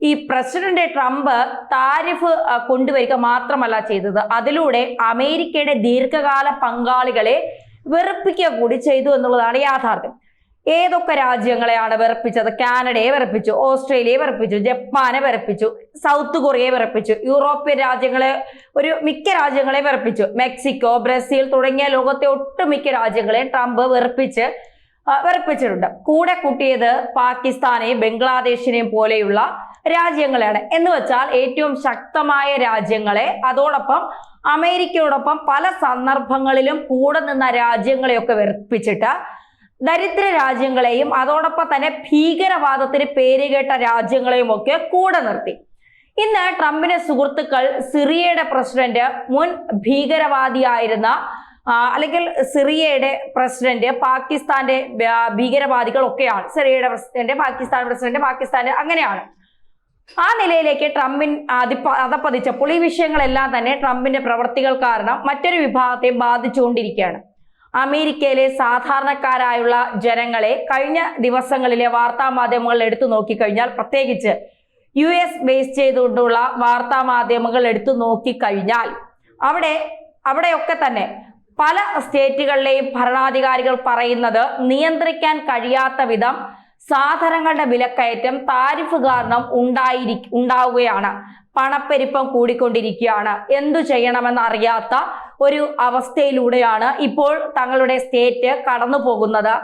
ഈ president Trump tariff കൊണ്ടുവരിക മാത്രമല്ല ചെയ്തത്, അതിലൂടെ അമേരിക്കയുടെ ദീർഘകാല പങ്കാളികളെ വെറുപ്പിക്കുക കൂടി ചെയ്തു എന്നുള്ളതാണ് യാഥാർത്ഥ്യം. ഏതൊക്കെ രാജ്യങ്ങളെയാണ് വെറുപ്പിച്ചത്? കാനഡയെ വെറുപ്പിച്ചു, ഓസ്ട്രേലിയയെ വെറുപ്പിച്ചു, ജപ്പാനെ വെറുപ്പിച്ചു, സൗത്ത് കൊറിയയെ വെറുപ്പിച്ചു, യൂറോപ്യൻ രാജ്യങ്ങളെ മിക്ക രാജ്യങ്ങളെ വെറുപ്പിച്ചു, മെക്സിക്കോ, ബ്രസീൽ തുടങ്ങിയ ലോകത്തെ ഒട്ടുമിക്ക രാജ്യങ്ങളെ ട്രംപ് വെറുപ്പിച്ചിട്ടുണ്ട്. കൂടെ കൂട്ടിയത് പാകിസ്ഥാനെയും ബംഗ്ലാദേശിനെയും പോലെയുള്ള രാജ്യങ്ങളാണ്. എന്ന് വെച്ചാൽ ഏറ്റവും ശക്തമായ രാജ്യങ്ങളെ, അതോടൊപ്പം അമേരിക്കയോടൊപ്പം പല സന്ദർഭങ്ങളിലും കൂടെ നിന്ന രാജ്യങ്ങളെയൊക്കെ വെറുപ്പിച്ചിട്ട് ദരിദ്ര രാജ്യങ്ങളെയും അതോടൊപ്പം തന്നെ ഭീകരവാദത്തിന് പേരുകേട്ട രാജ്യങ്ങളെയും ഒക്കെ കൂടെ നിർത്തി. ഇന്ന് ട്രംപിന്റെ സുഹൃത്തുക്കൾ സിറിയയുടെ പ്രസിഡന്റ്, മുൻ ഭീകരവാദിയായിരുന്ന അല്ലെങ്കിൽ സിറിയയുടെ പ്രസിഡന്റ്, പാകിസ്ഥാന്റെ ഭീകരവാദികളൊക്കെയാണ്. സിറിയയുടെ പ്രസിഡന്റ്, പാകിസ്ഥാൻ പ്രസിഡന്റ്, പാകിസ്ഥാന്റെ അങ്ങനെയാണ്. ആ നിലയിലേക്ക് ട്രംപിൻ അധപ്പതിച്ചപ്പോൾ ഈ വിഷയങ്ങളെല്ലാം തന്നെ ട്രംപിന്റെ പ്രവർത്തികൾ കാരണം മറ്റൊരു വിഭാഗത്തെ ബാധിച്ചുകൊണ്ടിരിക്കുകയാണ്. അമേരിക്കയിലെ സാധാരണക്കാരായുള്ള ജനങ്ങളെ കഴിഞ്ഞ ദിവസങ്ങളിലെ വാർത്താ മാധ്യമങ്ങൾ എടുത്തു നോക്കിക്കഴിഞ്ഞാൽ, പ്രത്യേകിച്ച് US ബേസ് ചെയ്തുകൊണ്ടുള്ള വാർത്താ മാധ്യമങ്ങൾ എടുത്തു നോക്കിക്കഴിഞ്ഞാൽ അവിടെയൊക്കെ തന്നെ പല സ്റ്റേറ്റുകളിലെയും ഭരണാധികാരികൾ പറയുന്നത് നിയന്ത്രിക്കാൻ കഴിയാത്ത വിധം സാധനങ്ങളുടെ വിലക്കയറ്റം താരിഫ് കാരണം ഉണ്ടാവുകയാണ്, പണപ്പെരുപ്പം കൂടിക്കൊണ്ടിരിക്കുകയാണ്, എന്തു ചെയ്യണമെന്നറിയാത്ത ഒരു അവസ്ഥയിലൂടെയാണ് ഇപ്പോൾ തങ്ങളുടെ സ്റ്റേറ്റ് കടന്നു പോകുന്നത്.